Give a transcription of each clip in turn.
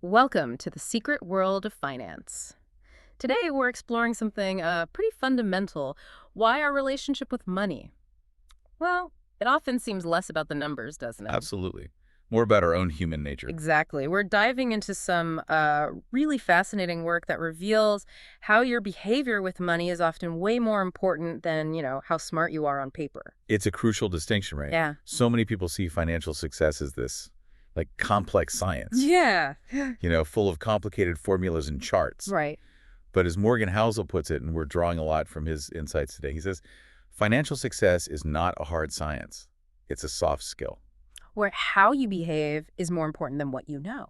Welcome to the secret world of finance. Today, we're exploring something pretty fundamental: why our relationship with money. Well, it often seems less about the numbers, doesn't it? Absolutely. More about our own human nature. Exactly. We're diving into some really fascinating work that reveals how your behavior with money is often way more important than, how smart you are on paper. It's a crucial distinction, right? Yeah. So many people see financial success as this, like, complex science, Yeah. full of complicated formulas and charts. Right. But as Morgan Housel puts it, and we're drawing a lot from his insights today, he says, financial success is not a hard science. It's a soft skill. Where how you behave is more important than what you know.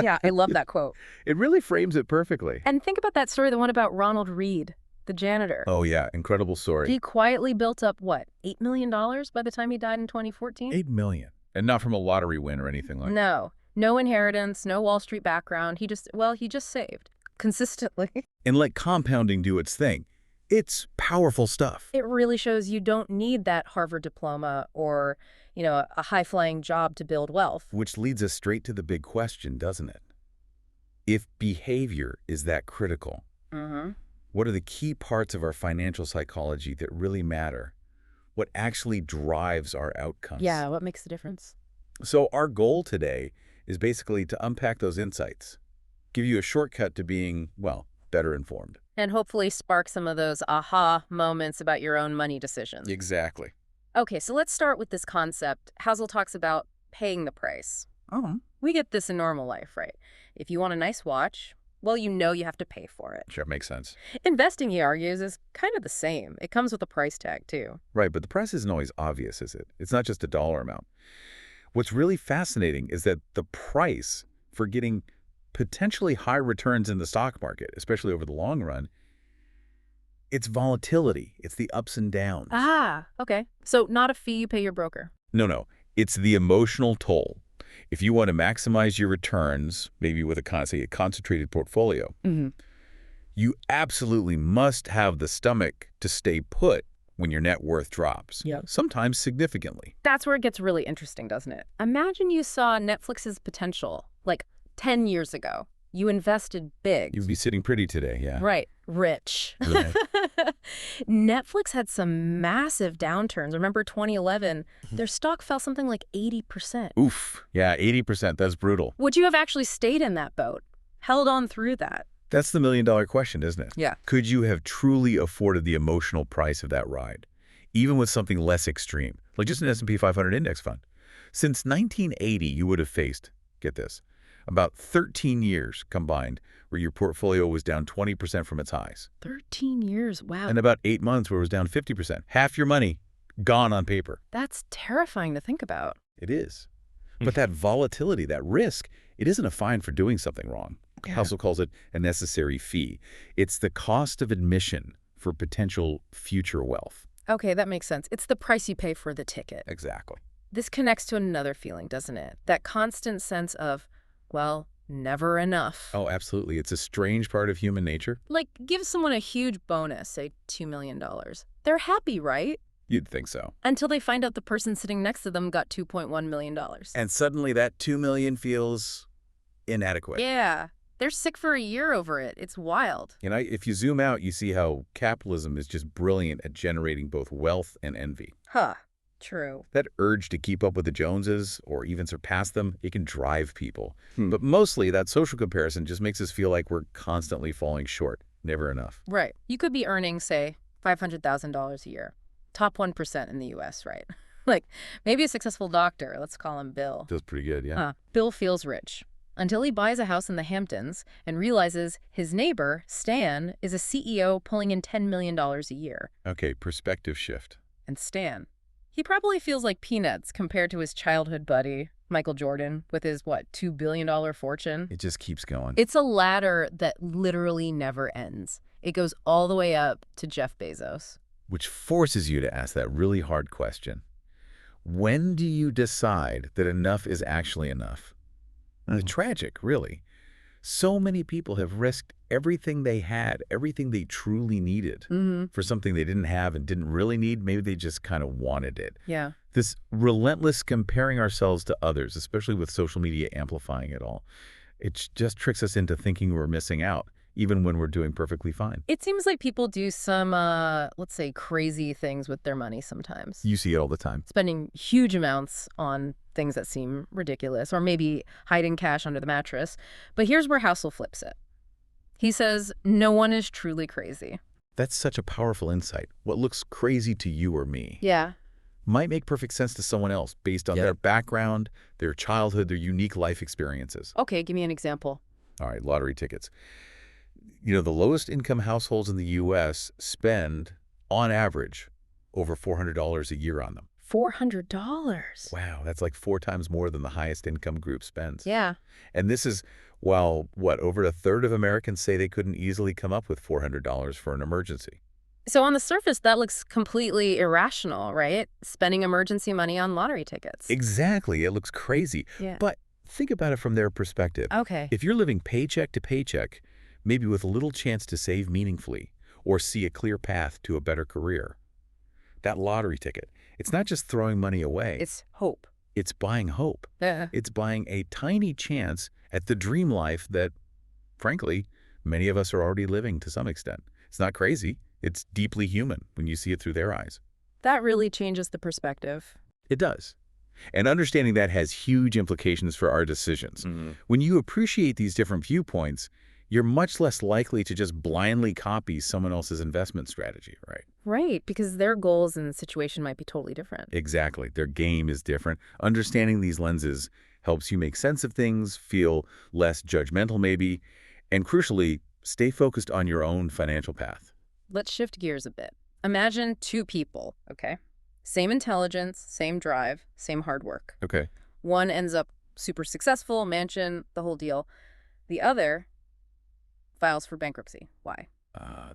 Yeah, I love that quote. It really frames it perfectly. And think about that story, the one about Ronald Reed, the janitor. Oh, yeah. Incredible story. He quietly built up, what, $8 million by the time he died in 2014? $8 million. And not from a lottery win or anything like that. No inheritance, no Wall Street background. He just saved consistently. And let compounding do its thing. It's powerful stuff. It really shows you don't need that Harvard diploma or, a high-flying job to build wealth. Which leads us straight to the big question, doesn't it? If behavior is that critical, what are the key parts of our financial psychology that really matter? What actually drives our outcomes? Yeah, what makes the difference? So our goal today is basically to unpack those insights, give you a shortcut to being, well, better informed. And hopefully spark some of those aha moments about your own money decisions. Exactly. Okay, so let's start with this concept. Housel talks about paying the price. Oh. We get this in normal life, right? If you want a nice watch, well, you have to pay for it. Sure, makes sense. Investing, he argues, is kind of the same. It comes with a price tag, too. Right, but the price isn't always obvious, is it? It's not just a dollar amount. What's really fascinating is that the price for getting potentially high returns in the stock market, especially over the long run, it's volatility. It's the ups and downs. Ah, okay. So not a fee you pay your broker. No. It's the emotional toll. If you want to maximize your returns, maybe with a concentrated portfolio, you absolutely must have the stomach to stay put when your net worth drops, sometimes significantly. That's where it gets really interesting, doesn't it? Imagine you saw Netflix's potential, like 10 years ago. You invested big. You'd be sitting pretty today, yeah. Right. Rich. Right. Netflix had some massive downturns. Remember 2011? Their stock fell something like 80%. Oof. Yeah, 80%. That's brutal. Would you have actually stayed in that boat? Held on through that? That's the million-dollar question, isn't it? Yeah. Could you have truly afforded the emotional price of that ride, even with something less extreme, like just an S&P 500 index fund? Since 1980, you would have faced, get this, about 13 years combined where your portfolio was down 20% from its highs. 13 years, wow. And about 8 months where it was down 50%. Half your money gone on paper. That's terrifying to think about. It is. But that volatility, that risk, it isn't a fine for doing something wrong. Yeah. Housel calls it a necessary fee. It's the cost of admission for potential future wealth. Okay, that makes sense. It's the price you pay for the ticket. Exactly. This connects to another feeling, doesn't it? That constant sense of, well, never enough. Oh, absolutely. It's a strange part of human nature. Like, give someone a huge bonus, say $2 million. They're happy, right? You'd think so. Until they find out the person sitting next to them got $2.1 million. And suddenly that $2 million feels inadequate. Yeah. They're sick for a year over it. It's wild. If you zoom out, you see how capitalism is just brilliant at generating both wealth and envy. Huh. True. That urge to keep up with the Joneses or even surpass them, it can drive people. But mostly that social comparison just makes us feel like we're constantly falling short. Never enough. Right. You could be earning, say, $500,000 a year. Top 1% in the U.S., right? Like, maybe a successful doctor. Let's call him Bill. Feels pretty good, yeah. Bill feels rich until he buys a house in the Hamptons and realizes his neighbor, Stan, is a CEO pulling in $10 million a year. Okay, perspective shift. And Stan, he probably feels like peanuts compared to his childhood buddy, Michael Jordan, with his, $2 billion fortune. It just keeps going. It's a ladder that literally never ends. It goes all the way up to Jeff Bezos. Which forces you to ask that really hard question. When do you decide that enough is actually enough? It's tragic, really. So many people have risked everything they had, everything they truly needed for something they didn't have and didn't really need. Maybe they just kind of wanted it. Yeah. This relentless comparing ourselves to others, especially with social media amplifying it all. It just tricks us into thinking we're missing out, even when we're doing perfectly fine. It seems like people do some, let's say, crazy things with their money sometimes. You see it all the time. Spending huge amounts on things that seem ridiculous, or maybe hiding cash under the mattress. But here's where Housel flips it. He says, no one is truly crazy. That's such a powerful insight. What looks crazy to you or me Yeah. might make perfect sense to someone else based on their background, their childhood, their unique life experiences. Okay, give me an example. All right, lottery tickets. You know, the lowest income households in the U.S. spend, on average, over $400 a year on them. $400. Wow, that's like 4 times more than the highest income group spends. Yeah. And this is while, over a third of Americans say they couldn't easily come up with $400 for an emergency. So on the surface, that looks completely irrational, right? Spending emergency money on lottery tickets. Exactly. It looks crazy. Yeah. But think about it from their perspective. Okay. If you're living paycheck to paycheck, maybe with little chance to save meaningfully or see a clear path to a better career, that lottery ticket, it's not just throwing money away. It's hope. It's buying hope. Yeah. It's buying a tiny chance at the dream life that, frankly, many of us are already living to some extent. It's not crazy. It's deeply human when you see it through their eyes. That really changes the perspective. It does. And understanding that has huge implications for our decisions. When you appreciate these different viewpoints, you're much less likely to just blindly copy someone else's investment strategy, right? Right, because their goals and situation might be totally different. Exactly. Their game is different. Understanding these lenses helps you make sense of things, feel less judgmental maybe, and crucially, stay focused on your own financial path. Let's shift gears a bit. Imagine two people, okay? Same intelligence, same drive, same hard work. Okay. One ends up super successful, mansion, the whole deal. The other files for bankruptcy. Why?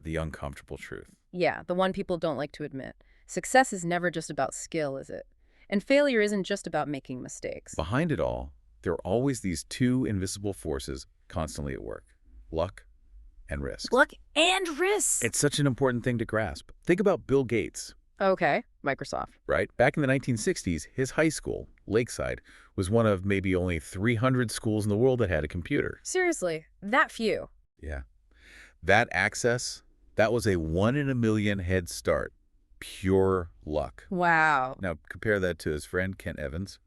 The uncomfortable truth. Yeah, the one people don't like to admit. Success is never just about skill, is it? And failure isn't just about making mistakes. Behind it all, there are always these two invisible forces constantly at work: luck and risk. Luck and risk. It's such an important thing to grasp. Think about Bill Gates, Okay, Microsoft. right? Back in the 1960s, his high school, Lakeside, was one of maybe only 300 schools in the world that had a computer. Seriously, that few. Yeah. That access, that was a 1 in a million head start. Pure luck. Wow. Now, compare that to his friend, Kent Evans.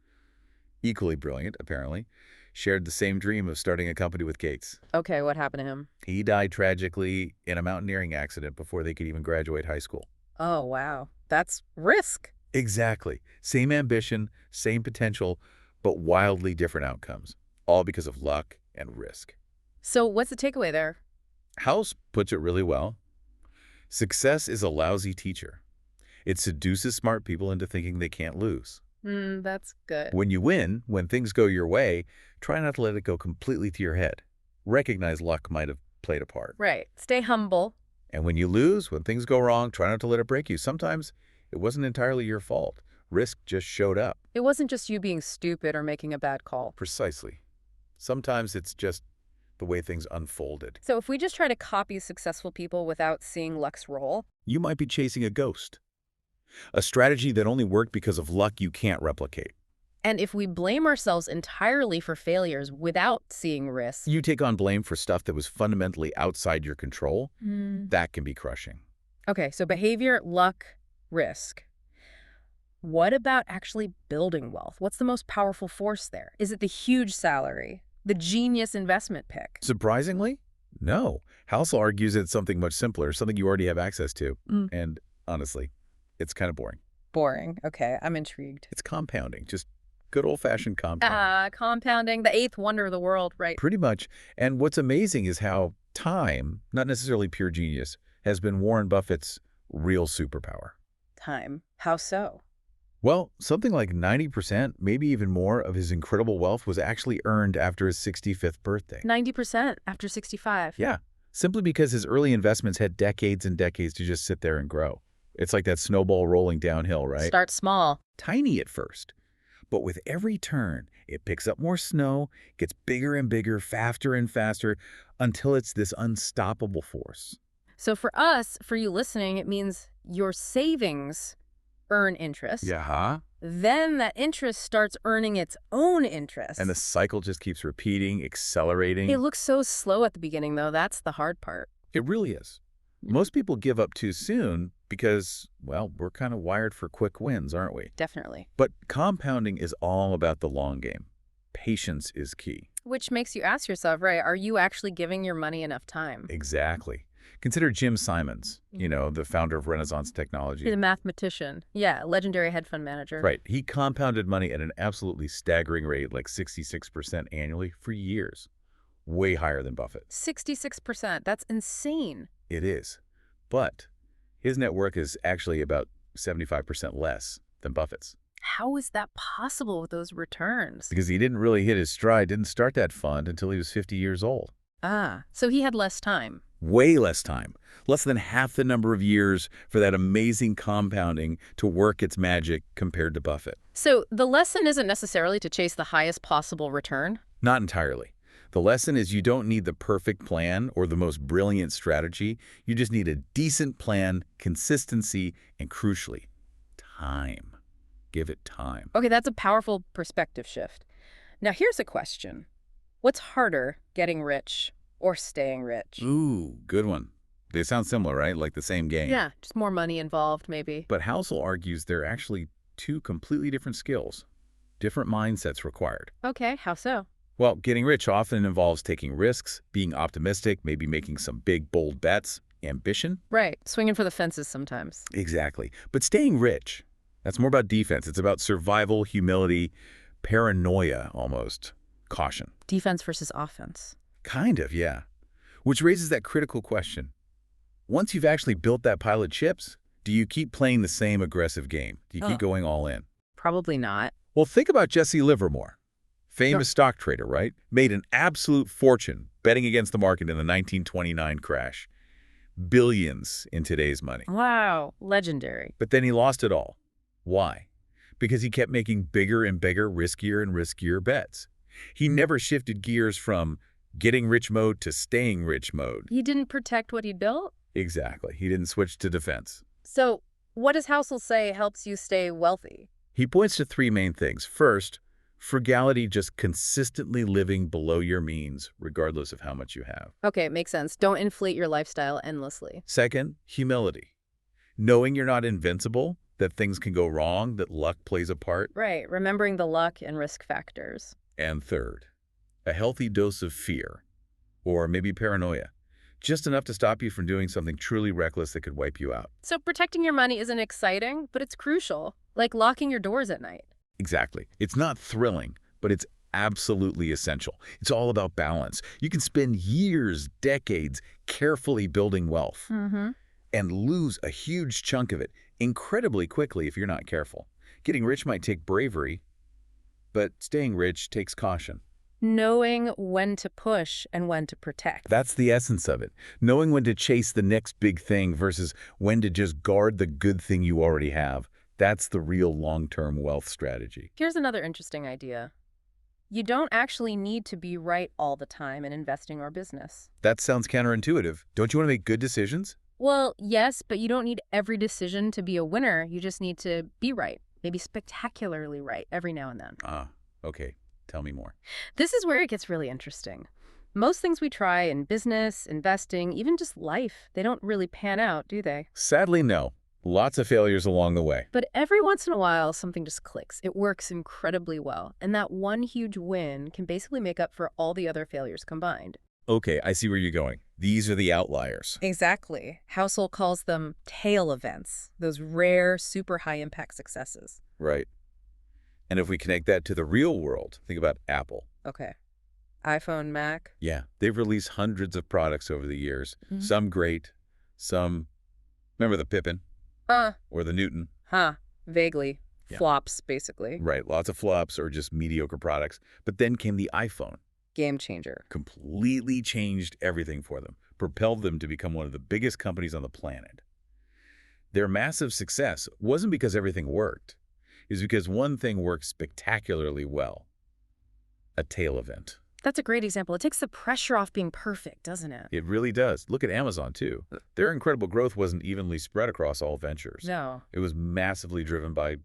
Equally brilliant, apparently. Shared the same dream of starting a company with Gates. Okay, what happened to him? He died tragically in a mountaineering accident before they could even graduate high school. Oh, wow. That's risk. Exactly. Same ambition, same potential, but wildly different outcomes. All because of luck and risk. So what's the takeaway there? House puts it really well. Success is a lousy teacher. It seduces smart people into thinking they can't lose. That's good. When you win, when things go your way, try not to let it go completely to your head. Recognize luck might have played a part. Right. Stay humble. And when you lose, when things go wrong, try not to let it break you. Sometimes it wasn't entirely your fault. Risk just showed up. It wasn't just you being stupid or making a bad call. Precisely. Sometimes it's just the way things unfolded. So if we just try to copy successful people without seeing luck's role, You might be chasing a ghost. A strategy that only worked because of luck you can't replicate. and if we blame ourselves entirely for failures without seeing risk, You take on blame for stuff that was fundamentally outside your control, that can be crushing. Okay, so behavior, luck, risk. What about actually building wealth? What's the most powerful force there? Is it the huge salary, the genius investment pick? Surprisingly, no. Housel argues it's something much simpler, something you already have access to. And honestly, it's kind of boring. Boring. Okay, I'm intrigued. It's compounding, just good old-fashioned compounding. Compounding, the eighth wonder of the world, right? Pretty much. And what's amazing is how time, not necessarily pure genius, has been Warren Buffett's real superpower. Time. How so? Well, something like 90%, maybe even more, of his incredible wealth was actually earned after his 65th birthday. 90% after 65. Yeah, simply because his early investments had decades and decades to just sit there and grow. It's like that snowball rolling downhill, right? Start small. Tiny at first. But with every turn, it picks up more snow, gets bigger and bigger, faster and faster, until it's this unstoppable force. So for us, for you listening, it means your savings earn interest. Yeah, huh? Then that interest starts earning its own interest. And the cycle just keeps repeating, accelerating. It looks so slow at the beginning, though. That's the hard part. It really is. Most people give up too soon because, well, we're kind of wired for quick wins, aren't we? Definitely. But compounding is all about the long game. Patience is key. Which makes you ask yourself, right, are you actually giving your money enough time? Exactly. Consider Jim Simons, the founder of Renaissance Technology. He's a mathematician. Yeah, legendary hedge fund manager. Right. He compounded money at an absolutely staggering rate, like 66% annually for years. Way higher than Buffett. 66%. That's insane. It is. But his net worth is actually about 75% less than Buffett's. How is that possible with those returns? Because he didn't really hit his stride, didn't start that fund until he was 50 years old. Ah, so he had less time. Way less time. Less than half the number of years for that amazing compounding to work its magic compared to Buffett. So the lesson isn't necessarily to chase the highest possible return? Not entirely. The lesson is you don't need the perfect plan or the most brilliant strategy. You just need a decent plan, consistency, and crucially, time. Give it time. Okay, that's a powerful perspective shift. Now here's a question. What's harder, getting rich or staying rich? Ooh, good one. They sound similar, right? Like the same game. Yeah, just more money involved, maybe. But Housel argues they're actually two completely different skills, different mindsets required. Okay, how so? Well, getting rich often involves taking risks, being optimistic, maybe making some big, bold bets, ambition. Right, swinging for the fences sometimes. Exactly. But staying rich, that's more about defense. It's about survival, humility, paranoia almost, caution. Defense versus offense. Kind of, yeah. Which raises that critical question. Once you've actually built that pile of chips, do you keep playing the same aggressive game? Do you keep going all in? Probably not. Well, think about Jesse Livermore. Famous stock trader, right? Made an absolute fortune betting against the market in the 1929 crash. Billions in today's money. Wow, legendary. But then he lost it all. Why? Because he kept making bigger and bigger, riskier and riskier bets. He never shifted gears from getting rich mode to staying rich mode. He didn't protect what he built? Exactly. He didn't switch to defense. So what does Housel say helps you stay wealthy? He points to three main things. First, frugality, just consistently living below your means, regardless of how much you have. Okay, it makes sense. Don't inflate your lifestyle endlessly. Second, humility. Knowing you're not invincible, that things can go wrong, that luck plays a part. Right, remembering the luck and risk factors. And third, a healthy dose of fear, or maybe paranoia. Just enough to stop you from doing something truly reckless that could wipe you out. So protecting your money isn't exciting, but it's crucial, like locking your doors at night. Exactly. It's not thrilling, but it's absolutely essential. It's all about balance. You can spend years, decades, carefully building wealth and lose a huge chunk of it incredibly quickly if you're not careful. Getting rich might take bravery, but staying rich takes caution. Knowing when to push and when to protect. That's the essence of it. Knowing when to chase the next big thing versus when to just guard the good thing you already have. That's the real long-term wealth strategy. Here's another interesting idea. You don't actually need to be right all the time in investing or business. That sounds counterintuitive. Don't you want to make good decisions? Well, yes, but you don't need every decision to be a winner. You just need to be right, maybe spectacularly right every now and then. Ah, okay. Tell me more. This is where it gets really interesting. Most things we try in business, investing, even just life, they don't really pan out, do they? Sadly, no. Lots of failures along the way. But every once in a while, something just clicks. It works incredibly well. And that one huge win can basically make up for all the other failures combined. Okay, I see where you're going. These are the outliers. Exactly. Housel calls them tail events, those rare, super high-impact successes. Right. And if we connect that to the real world, think about Apple. Okay. iPhone, Mac. Yeah, they've released hundreds of products over the years. Some great, some, remember the Pippin? Or the Newton. Vaguely. Yeah. Flops, basically. Right, lots of flops or just mediocre products. But then came the iPhone. Game changer. Completely changed everything for them, propelled them to become one of the biggest companies on the planet. Their massive success wasn't because everything worked. It was because one thing worked spectacularly well. A tail event. That's a great example. It takes the pressure off being perfect, doesn't it? It really does. Look at Amazon, too. Their incredible growth wasn't evenly spread across all ventures. No. It was massively driven by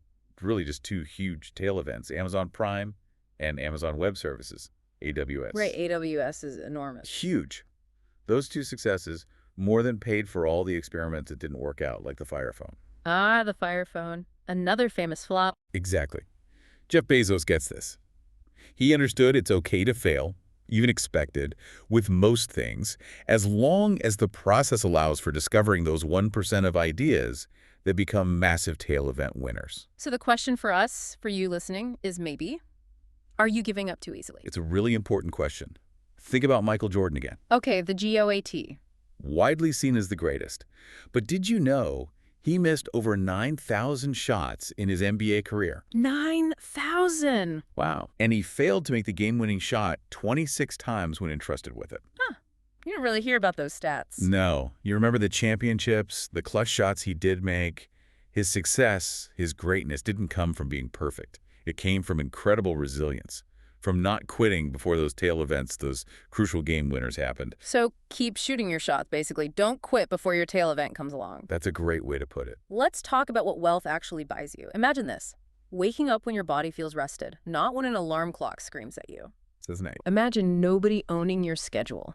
really just two huge tail events, Amazon Prime and Amazon Web Services, AWS. Right, AWS is enormous. Huge. Those two successes more than paid for all the experiments that didn't work out, like the Fire Phone. Ah, the Fire Phone. Another famous flop. Exactly. Jeff Bezos gets this. He understood it's okay to fail, even expected, with most things, as long as the process allows for discovering those 1% of ideas that become massive tail event winners. So the question for us, for you listening, is maybe, are you giving up too easily? It's a really important question. Think about Michael Jordan again. Okay, the GOAT. Widely seen as the greatest. But did you know he missed over 9,000 shots in his NBA career? 9,000. Wow. And he failed to make the game-winning shot 26 times when entrusted with it. Huh. You don't really hear about those stats. No. You remember the championships, the clutch shots he did make. His success, his greatness didn't come from being perfect. It came from incredible resilience, from not quitting before those tail events, those crucial game winners happened. So keep shooting your shots, basically. Don't quit before your tail event comes along. That's a great way to put it. Let's talk about what wealth actually buys you. Imagine this. Waking up when your body feels rested, not when an alarm clock screams at you. Says Nate. Imagine nobody owning your schedule.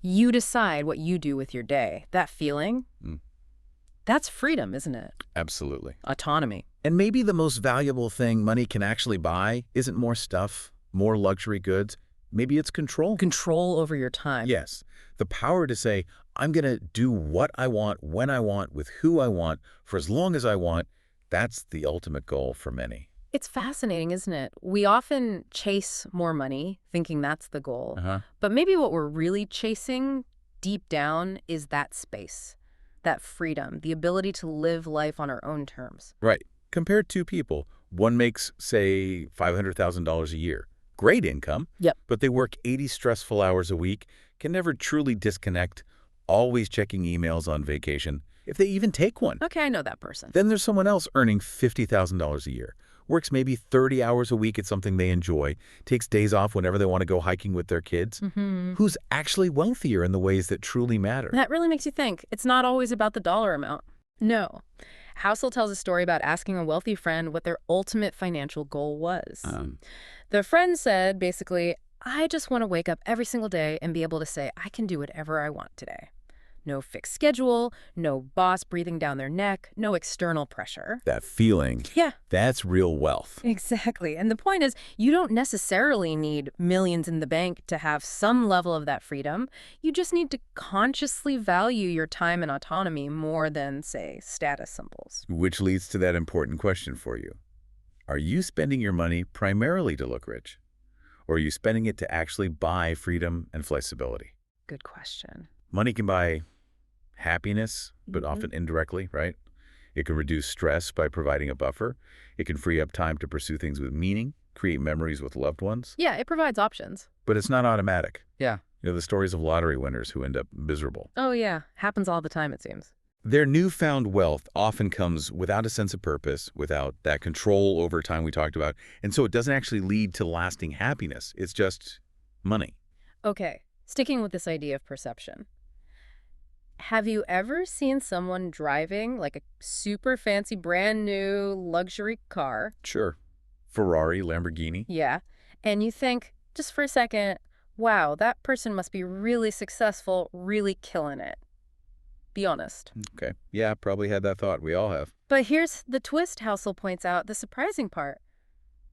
You decide what you do with your day. That feeling, that's freedom, isn't it? Absolutely. Autonomy. And maybe the most valuable thing money can actually buy isn't more stuff, more luxury goods. Maybe it's control. Control over your time. Yes. The power to say, I'm going to do what I want, when I want, with who I want, for as long as I want. That's the ultimate goal for many. It's fascinating, isn't it? We often chase more money, thinking that's the goal. But maybe what we're really chasing deep down is that space, that freedom, the ability to live life on our own terms. Right. Compare two people. One makes, say, $500,000 a year. Great income. Yep. But they work 80 stressful hours a week, can never truly disconnect, always checking emails on vacation, if they even take one. Okay, I know that person. Then there's someone else earning $50,000 a year, works maybe 30 hours a week at something they enjoy, takes days off whenever they want to go hiking with their kids, who's actually wealthier in the ways that truly matter. That really makes you think. It's not always about the dollar amount. No. Housel tells a story about asking a wealthy friend what their ultimate financial goal was. The friend said, basically, I just want to wake up every single day and be able to say, I can do whatever I want today. No fixed schedule, no boss breathing down their neck, no external pressure. That feeling, Yeah. that's real wealth. Exactly. And the point is, you don't necessarily need millions in the bank to have some level of that freedom. You just need to consciously value your time and autonomy more than, say, status symbols. Which leads to that important question for you. Are you spending your money primarily to look rich? Or are you spending it to actually buy freedom and flexibility? Good question. Money can buy happiness, but often indirectly, right? It can reduce stress by providing a buffer. It can free up time to pursue things with meaning, create memories with loved ones. Yeah, it provides options. But it's not automatic. Yeah. You know, the stories of lottery winners who end up miserable. Oh, yeah. Happens all the time, it seems. Their newfound wealth often comes without a sense of purpose, without that control over time we talked about. And so it doesn't actually lead to lasting happiness. It's just money. Okay, sticking with this idea of perception. Have you ever seen someone driving like a super fancy brand new luxury car? Sure. Ferrari, Lamborghini. Yeah. And you think, just for a second, wow, that person must be really successful, really killing it. Be honest. Okay. Yeah, probably had that thought. We all have. But here's the twist, Housel points out, the surprising part.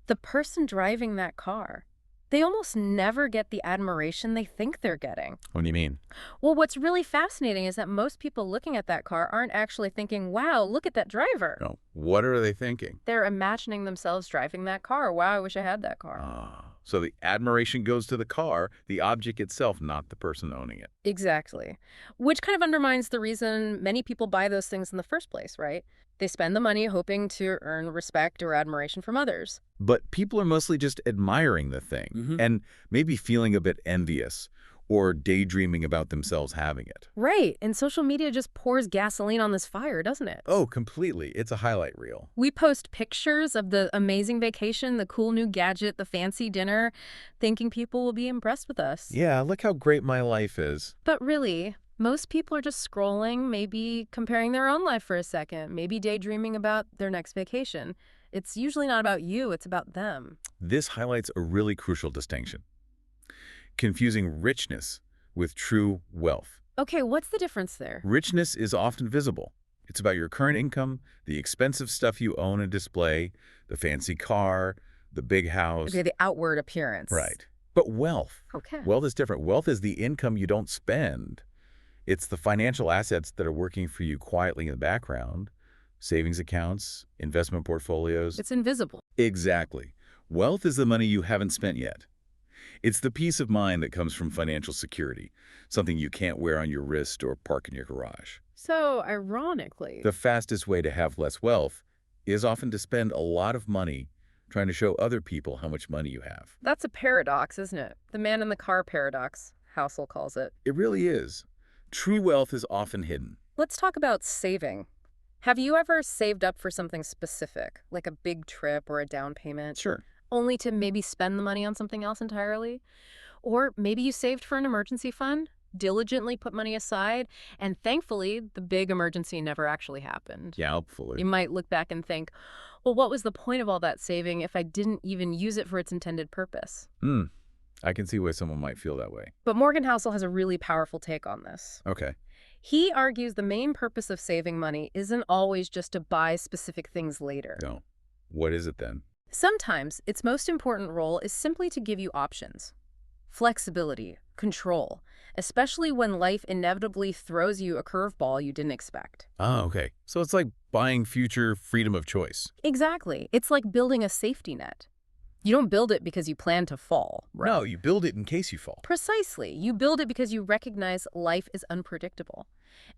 The person driving that car, they almost never get the admiration they think they're getting. What do you mean? Well, what's really fascinating is that most people looking at that car aren't actually thinking, wow, look at that driver. No. What are they thinking? They're imagining themselves driving that car. Wow, I wish I had that car. So the admiration goes to the car, the object itself, not the person owning it. Exactly. Which kind of undermines the reason many people buy those things in the first place, right? They spend the money hoping to earn respect or admiration from others. But people are mostly just admiring the thing and maybe feeling a bit envious or daydreaming about themselves having it. Right, and social media just pours gasoline on this fire, doesn't it? Oh, completely. It's a highlight reel. We post pictures of the amazing vacation, the cool new gadget, the fancy dinner, thinking people will be impressed with us. Yeah, look how great my life is. But really, most people are just scrolling, maybe comparing their own life for a second, maybe daydreaming about their next vacation. It's usually not about you, it's about them. This highlights a really crucial distinction, confusing richness with true wealth. Okay, what's the difference there? Richness is often visible. It's about your current income, the expensive stuff you own and display, the fancy car, the big house. Okay, the outward appearance. Right. But wealth. Okay. Wealth is different. Wealth is the income you don't spend. It's the financial assets that are working for you quietly in the background. Savings accounts, investment portfolios. It's invisible. Exactly. Wealth is the money you haven't spent yet. It's the peace of mind that comes from financial security, something you can't wear on your wrist or park in your garage. So, ironically, The fastest way to have less wealth is often to spend a lot of money trying to show other people how much money you have. that's a paradox, isn't it? The man in the car paradox, Housel calls it. It really is. True wealth is often hidden. Let's talk about saving. Have you ever saved up for something specific, like a big trip or a down payment, Sure. only to maybe spend the money on something else entirely? Or maybe you saved for an emergency fund, diligently put money aside, and thankfully, the big emergency never actually happened. Yeah, hopefully. You might look back and think, well, what was the point of all that saving if I didn't even use it for its intended purpose? I can see why someone might feel that way. But Morgan Housel has a really powerful take on this. Okay. He argues the main purpose of saving money isn't always just to buy specific things later. No. What is it then? Sometimes its most important role is simply to give you options. Flexibility, control, especially when life inevitably throws you a curveball you didn't expect. Oh, okay. So it's like buying future freedom of choice. Exactly. It's like building a safety net. You don't build it because you plan to fall. No, you build it in case you fall. Precisely. You build it because you recognize life is unpredictable.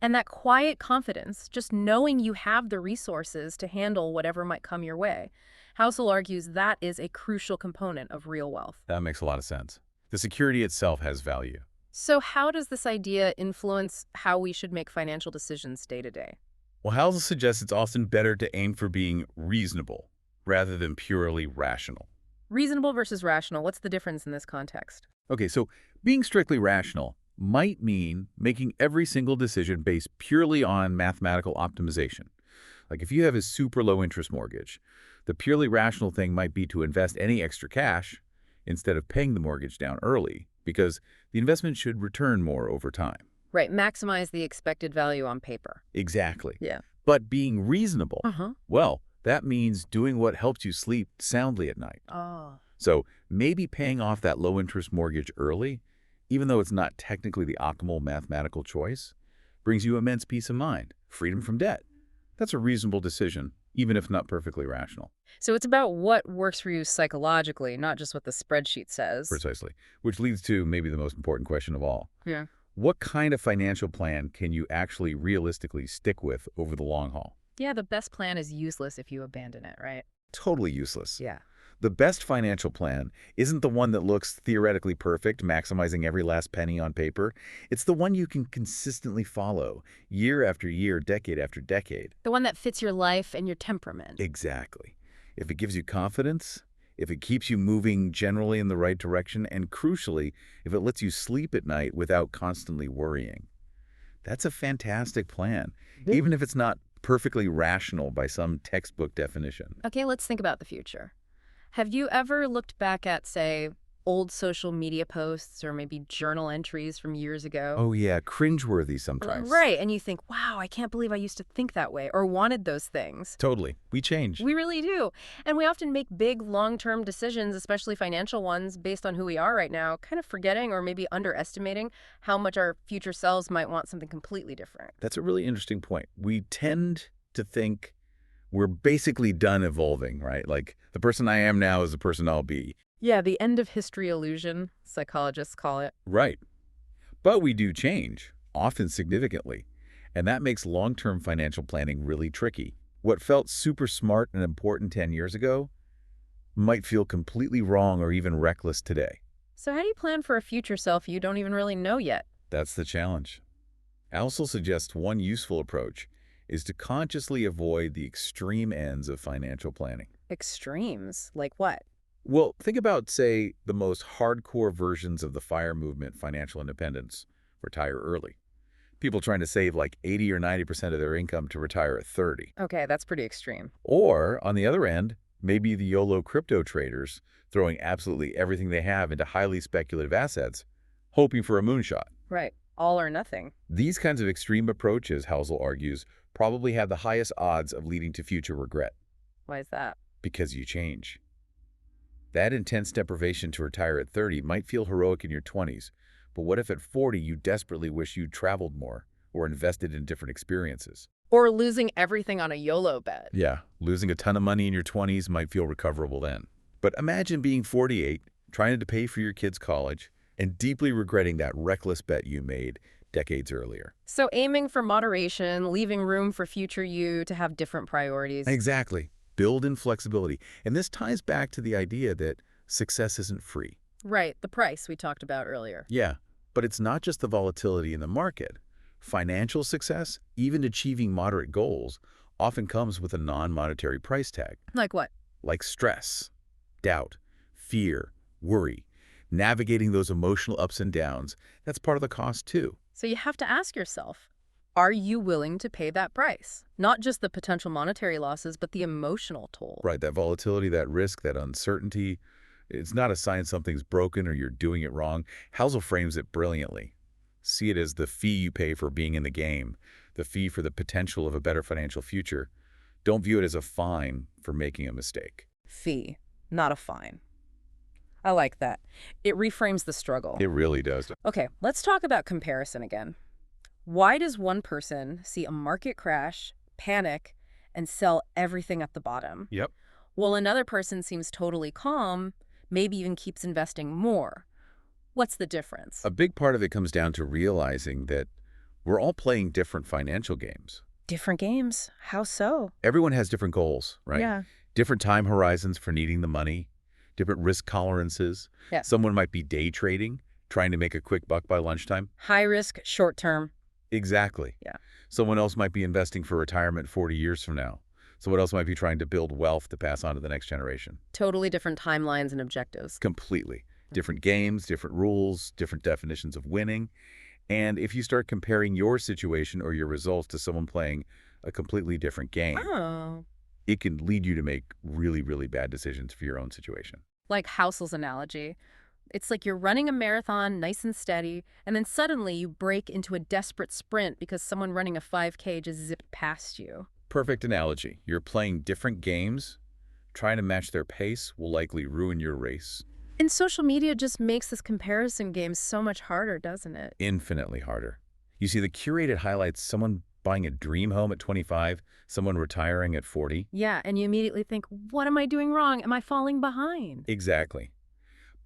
And that quiet confidence, just knowing you have the resources to handle whatever might come your way, Housel argues that is a crucial component of real wealth. That makes a lot of sense. The security itself has value. So how does this idea influence how we should make financial decisions day to day? Well, Housel suggests it's often better to aim for being reasonable rather than purely rational. Reasonable versus rational, what's the difference in this context? Okay, so being strictly rational might mean making every single decision based purely on mathematical optimization. Like if you have a super low interest mortgage, the purely rational thing might be to invest any extra cash instead of paying the mortgage down early, because the investment should return more over time. Right, maximize the expected value on paper. Exactly. Yeah. But being reasonable, Uh-huh. well, that means doing what helps you sleep soundly at night. Oh. So maybe paying off that low-interest mortgage early, even though it's not technically the optimal mathematical choice, brings you immense peace of mind, freedom from debt. That's a reasonable decision, even if not perfectly rational. So it's about what works for you psychologically, not just what the spreadsheet says. Precisely. Which leads to maybe the most important question of all. Yeah. What kind of financial plan can you actually realistically stick with over the long haul? Yeah, the best plan is useless if you abandon it, right? Totally useless. Yeah. The best financial plan isn't the one that looks theoretically perfect, maximizing every last penny on paper. It's the one you can consistently follow, year after year, decade after decade. The one that fits your life and your temperament. Exactly. If it gives you confidence, if it keeps you moving generally in the right direction, and crucially, if it lets you sleep at night without constantly worrying. That's a fantastic plan, even if it's not perfectly rational by some textbook definition. Okay, let's think about the future. Have you ever looked back at, say, old social media posts or maybe journal entries from years ago? Oh yeah, cringeworthy sometimes. Right, and you think, wow, I can't believe I used to think that way or wanted those things. Totally. We change. We really do. And we often make big, long-term decisions, especially financial ones, based on who we are right now, kind of forgetting or maybe underestimating how much our future selves might want something completely different. That's a really interesting point. We tend to think we're basically done evolving, right? Like the person I am now is the person I'll be. Yeah, the end of history illusion, psychologists call it. Right. But we do change, often significantly. And that makes long-term financial planning really tricky. What felt super smart and important 10 years ago might feel completely wrong or even reckless today. So how do you plan for a future self you don't even really know yet? That's the challenge. Also suggests one useful approach is to consciously avoid the extreme ends of financial planning. Extremes? Like what? Well, think about, say, the most hardcore versions of the FIRE movement, financial independence, retire early. People trying to save like 80 or 90% of their income to retire at 30. Okay, that's pretty extreme. Or, on the other end, maybe the YOLO crypto traders throwing absolutely everything they have into highly speculative assets, hoping for a moonshot. Right. All or nothing. These kinds of extreme approaches, Housel argues, probably have the highest odds of leading to future regret, Why is that? because you change. That intense deprivation to retire at 30 might feel heroic in your 20s, but what if at 40 you desperately wish you'd traveled more or invested in different experiences? Or losing everything on a YOLO bet. Yeah, losing a ton of money in your 20s might feel recoverable then. But imagine being 48, trying to pay for your kids' college, and deeply regretting that reckless bet you made decades earlier. So aiming for moderation, leaving room for future you to have different priorities. Exactly. Build in flexibility. And this ties back to the idea that success isn't free. Right, the price we talked about earlier. Yeah, but it's not just the volatility in the market. Financial success, even achieving moderate goals, often comes with a non-monetary price tag, Like what? like stress, doubt, fear, worry. Navigating those emotional ups and downs, that's part of the cost too. So you have to ask yourself, are you willing to pay that price? Not just the potential monetary losses, but the emotional toll. Right, that volatility, that risk, that uncertainty, it's not a sign something's broken or you're doing it wrong. Housel frames it brilliantly. See it as the fee you pay for being in the game, the fee for the potential of a better financial future. Don't view it as a fine for making a mistake. Fee, not a fine. I like that. It reframes the struggle. It really does. Okay, let's talk about comparison again. Why does one person see a market crash, panic, and sell everything at the bottom, Yep. while another person seems totally calm, maybe even keeps investing more? What's the difference? A big part of it comes down to realizing that we're all playing different financial games. Different games. How so? Everyone has different goals, right? Yeah. Different time horizons for needing the money, different risk tolerances. Yeah. Someone might be day trading, trying to make a quick buck by lunchtime. High risk, short term. Exactly. Yeah. Someone else might be investing for retirement 40 years from now. Someone else might be trying to build wealth to pass on to the next generation. Totally different timelines and objectives. Completely. Different games, different rules, different definitions of winning. And if you start comparing your situation or your results to someone playing a completely different game, Oh. it can lead you to make really, really bad decisions for your own situation. Like Housel's analogy. It's like you're running a marathon nice and steady, and then suddenly you break into a desperate sprint because someone running a 5K just zipped past you. Perfect analogy. You're playing different games. Trying to match their pace will likely ruin your race. And social media just makes this comparison game so much harder, doesn't it? Infinitely harder. You see, the curated highlights someone buying a dream home at 25, someone retiring at 40. Yeah, and you immediately think, what am I doing wrong? Am I falling behind? Exactly.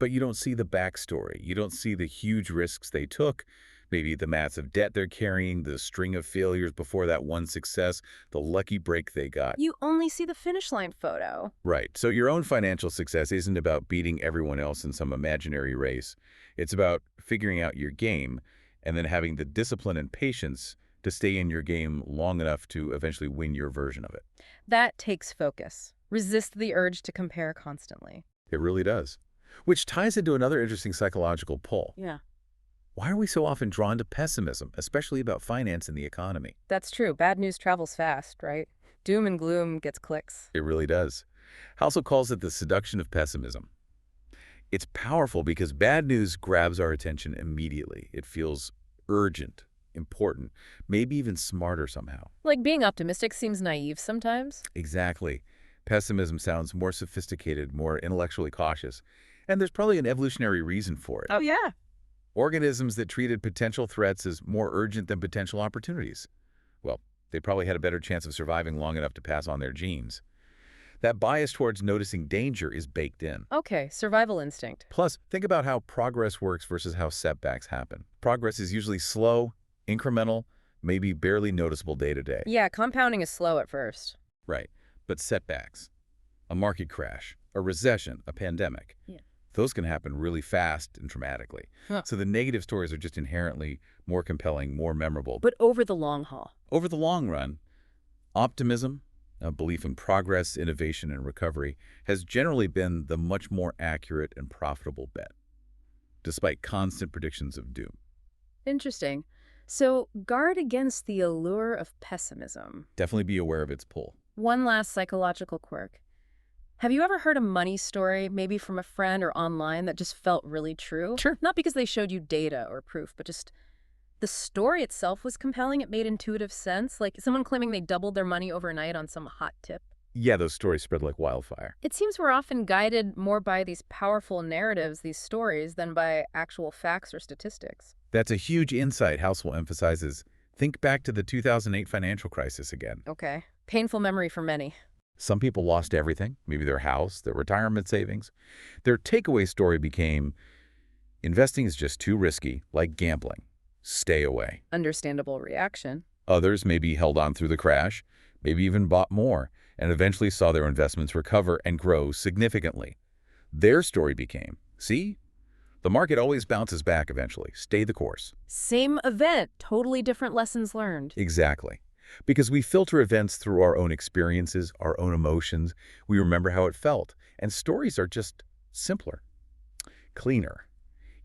But you don't see the backstory. You don't see the huge risks they took, maybe the massive debt they're carrying, the string of failures before that one success, the lucky break they got. You only see the finish line photo. Right. So your own financial success isn't about beating everyone else in some imaginary race. It's about figuring out your game and then having the discipline and patience to stay in your game long enough to eventually win your version of it. That takes focus. Resist the urge to compare constantly. It really does. Which ties into another interesting psychological pull. Yeah. Why are we so often drawn to pessimism, especially about finance and the economy? That's true. Bad news travels fast, right? Doom and gloom gets clicks. It really does. Housel calls it the seduction of pessimism. It's powerful because bad news grabs our attention immediately. It feels urgent, important, maybe even smarter somehow. Like being optimistic seems naive sometimes. Exactly. Pessimism sounds more sophisticated, more intellectually cautious, and there's probably an evolutionary reason for it. Oh, yeah. Organisms that treated potential threats as more urgent than potential opportunities. Well, they probably had a better chance of surviving long enough to pass on their genes. That bias towards noticing danger is baked in. Okay, survival instinct. Plus, think about how progress works versus how setbacks happen. Progress is usually slow, incremental, maybe barely noticeable day to day. Yeah, compounding is slow at first. Right. But setbacks, a market crash, a recession, a pandemic, Yeah. Those can happen really fast and dramatically. Huh. So the negative stories are just inherently more compelling, more memorable. But over the long haul. Over the long run, optimism, a belief in progress, innovation, and recovery, has generally been the much more accurate and profitable bet, despite constant predictions of doom. Interesting. So guard against the allure of pessimism. Definitely be aware of its pull. One last psychological quirk. Have you ever heard a money story, maybe from a friend or online, that just felt really true? Sure. Not because they showed you data or proof, but just the story itself was compelling. It made intuitive sense, like someone claiming they doubled their money overnight on some hot tip. Yeah, those stories spread like wildfire. It seems we're often guided more by these powerful narratives, these stories, than by actual facts or statistics. That's a huge insight Housel emphasizes. Think back to the 2008 financial crisis again. Okay. Painful memory for many. Some people lost everything, maybe their house, their retirement savings. Their takeaway story became, investing is just too risky, like gambling. Stay away. Understandable reaction. Others maybe held on through the crash, maybe even bought more, and eventually saw their investments recover and grow significantly. Their story became, see, the market always bounces back eventually. Stay the course. Same event, totally different lessons learned. Exactly. Because we filter events through our own experiences, our own emotions. We remember how it felt. And stories are just simpler, cleaner,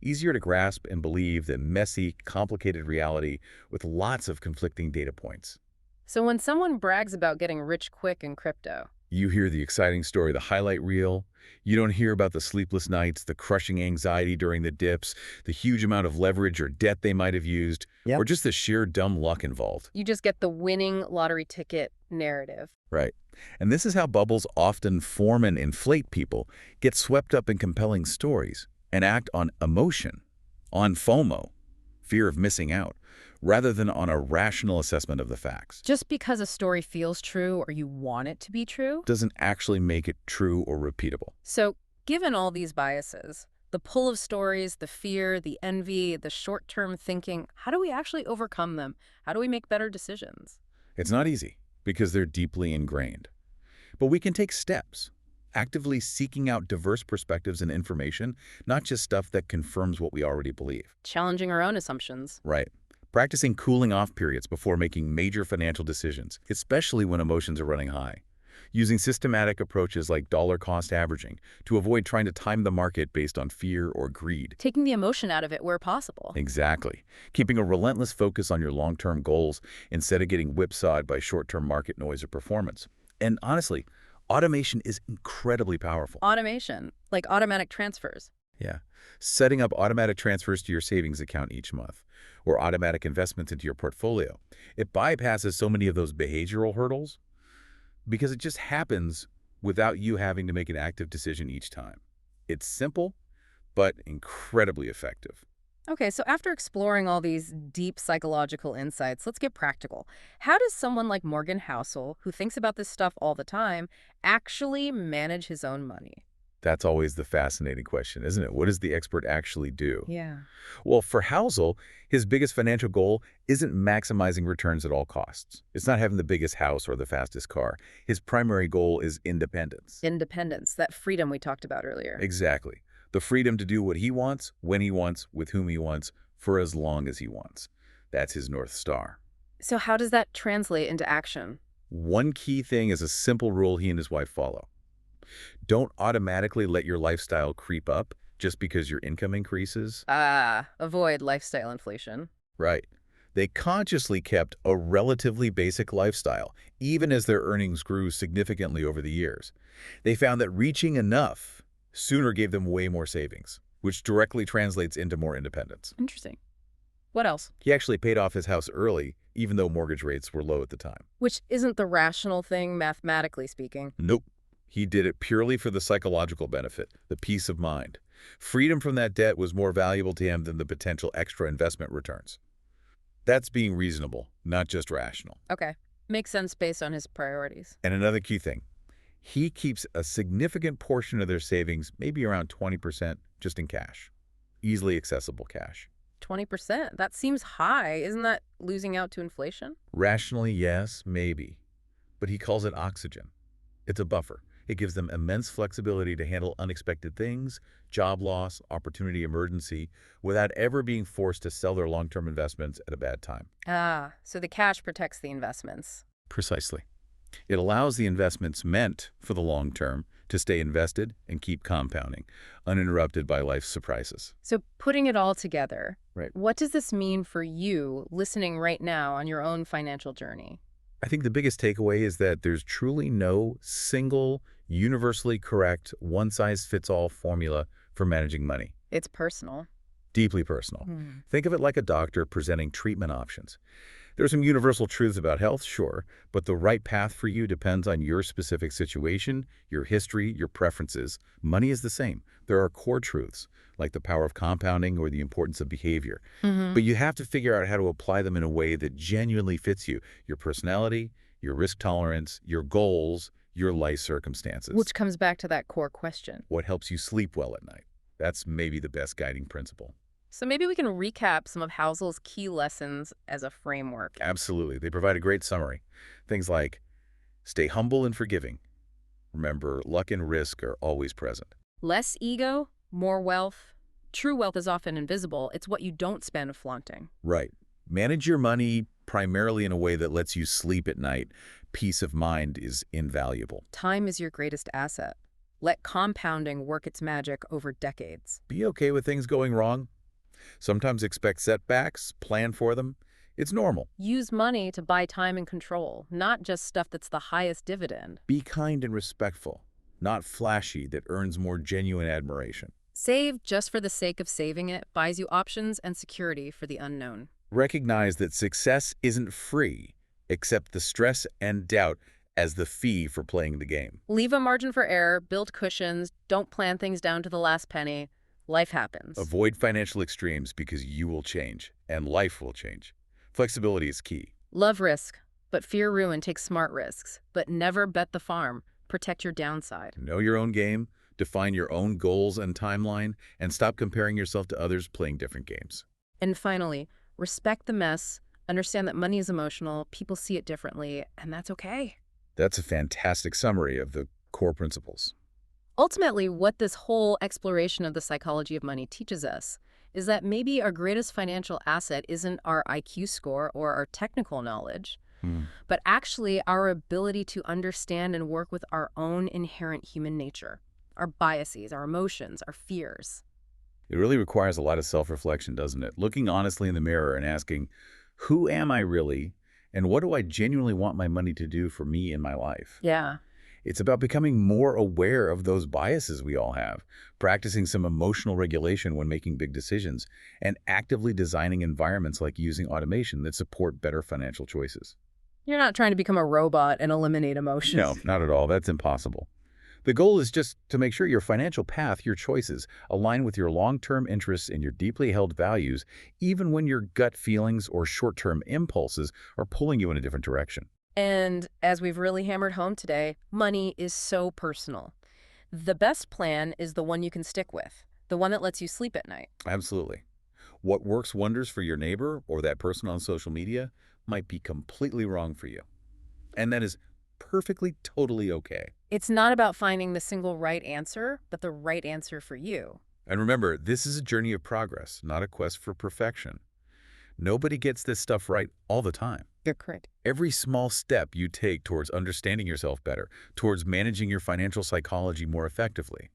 easier to grasp and believe than messy, complicated reality with lots of conflicting data points. So when someone brags about getting rich quick in crypto, You hear the exciting story, the highlight reel. You don't hear about the sleepless nights, the crushing anxiety during the dips, the huge amount of leverage or debt they might have used, Yep. or just the sheer dumb luck involved. you just get the winning lottery ticket narrative. Right. And this is how bubbles often form and inflate people, get swept up in compelling stories, and act on emotion, on FOMO, fear of missing out, rather than on a rational assessment of the facts. Just because a story feels true or you want it to be true. Doesn't actually make it true or repeatable. So, given all these biases, the pull of stories, the fear, the envy, the short-term thinking, how do we actually overcome them? How do we make better decisions? It's not easy because they're deeply ingrained. But we can take steps, actively seeking out diverse perspectives and information, not just stuff that confirms what we already believe. Challenging our own assumptions. Right. Practicing cooling off periods before making major financial decisions, especially when emotions are running high. Using systematic approaches like dollar-cost averaging to avoid trying to time the market based on fear or greed. Taking the emotion out of it where possible. Exactly. Keeping a relentless focus on your long-term goals instead of getting whipsawed by short-term market noise or performance. And honestly, automation is incredibly powerful. Automation, like automatic transfers. Yeah. Setting up automatic transfers to your savings account each month or automatic investments into your portfolio. It bypasses so many of those behavioral hurdles because it just happens without you having to make an active decision each time. It's simple, but incredibly effective. Okay, so after exploring all these deep psychological insights, let's get practical. How does someone like Morgan Housel, who thinks about this stuff all the time, actually manage his own money? That's always the fascinating question, isn't it? What does the expert actually do? Yeah. Well, for Housel, his biggest financial goal isn't maximizing returns at all costs. It's not having the biggest house or the fastest car. His primary goal is independence. Independence, that freedom we talked about earlier. Exactly. The freedom to do what he wants, when he wants, with whom he wants, for as long as he wants. That's his North Star. So how does that translate into action? One key thing is a simple rule he and his wife follow. Don't automatically let your lifestyle creep up just because your income increases. Avoid lifestyle inflation. Right. They consciously kept a relatively basic lifestyle, even as their earnings grew significantly over the years. They found that reaching enough sooner gave them way more savings, which directly translates into more independence. Interesting. What else? He actually paid off his house early, even though mortgage rates were low at the time. Which isn't the rational thing, mathematically speaking. Nope. He did it purely for the psychological benefit, the peace of mind. Freedom from that debt was more valuable to him than the potential extra investment returns. That's being reasonable, not just rational. Okay. Makes sense based on his priorities. And another key thing, he keeps a significant portion of their savings, maybe around 20%, just in cash. Easily accessible cash. 20%? That seems high. Isn't that losing out to inflation? Rationally, yes, maybe. But he calls it oxygen. It's a buffer. It gives them immense flexibility to handle unexpected things, job loss, opportunity emergency, without ever being forced to sell their long-term investments at a bad time. Ah, so the cash protects the investments. Precisely. It allows the investments meant for the long term to stay invested and keep compounding, uninterrupted by life's surprises. So putting it all together, Right. what does this mean for you listening right now on your own financial journey? I think the biggest takeaway is that there's truly no single, universally correct, one-size-fits-all formula for managing money. It's personal. Deeply personal. Hmm. Think of it like a doctor presenting treatment options. There are some universal truths about health, sure, but the right path for you depends on your specific situation, your history, your preferences. Money is the same. There are core truths, like the power of compounding or the importance of behavior. Hmm. But you have to figure out how to apply them in a way that genuinely fits you, your personality, your risk tolerance, your goals, your life circumstances. Which comes back to that core question. What helps you sleep well at night? That's maybe the best guiding principle. So maybe we can recap some of Housel's key lessons as a framework. Absolutely. They provide a great summary. Things like stay humble and forgiving. Remember, luck and risk are always present. Less ego, more wealth. True wealth is often invisible. It's what you don't spend flaunting. Right. Manage your money primarily in a way that lets you sleep at night. Peace of mind is invaluable. Time is your greatest asset. Let compounding work its magic over decades. Be okay with things going wrong. Sometimes expect setbacks, plan for them. It's normal. Use money to buy time and control, not just stuff that's the highest dividend. Be kind and respectful, not flashy that earns more genuine admiration. Save just for the sake of saving it buys you options and security for the unknown. Recognize that success isn't free. Accept the stress and doubt as the fee for playing the game. Leave a margin for error, build cushions, don't plan things down to the last penny. Life happens. Avoid financial extremes because you will change, and life will change. Flexibility is key. Love risk, but fear ruin. Take smart risks. But never bet the farm. Protect your downside. Know your own game, define your own goals and timeline, and stop comparing yourself to others playing different games. And finally, respect the mess. Understand that money is emotional, people see it differently, and that's okay. That's a fantastic summary of the core principles. Ultimately, what this whole exploration of the psychology of money teaches us is that maybe our greatest financial asset isn't our IQ score or our technical knowledge, but actually our ability to understand and work with our own inherent human nature, our biases, our emotions, our fears. It really requires a lot of self-reflection, doesn't it? Looking honestly in the mirror and asking, who am I really, and what do I genuinely want my money to do for me in my life? Yeah. It's about becoming more aware of those biases we all have, practicing some emotional regulation when making big decisions, and actively designing environments like using automation that support better financial choices. You're not trying to become a robot and eliminate emotions. No, not at all. That's impossible. The goal is just to make sure your financial path, your choices, align with your long-term interests and your deeply held values, even when your gut feelings or short-term impulses are pulling you in a different direction. And as we've really hammered home today, money is so personal. The best plan is the one you can stick with, the one that lets you sleep at night. Absolutely. What works wonders for your neighbor or that person on social media might be completely wrong for you. And that is perfectly, totally okay. It's not about finding the single right answer, but the right answer for you. And remember, this is a journey of progress, not a quest for perfection. Nobody gets this stuff right all the time. You're correct. Every small step you take towards understanding yourself better, towards managing your financial psychology more effectively,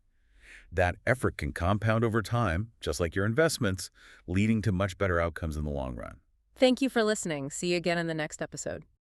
that effort can compound over time, just like your investments, leading to much better outcomes in the long run. Thank you for listening. See you again in the next episode.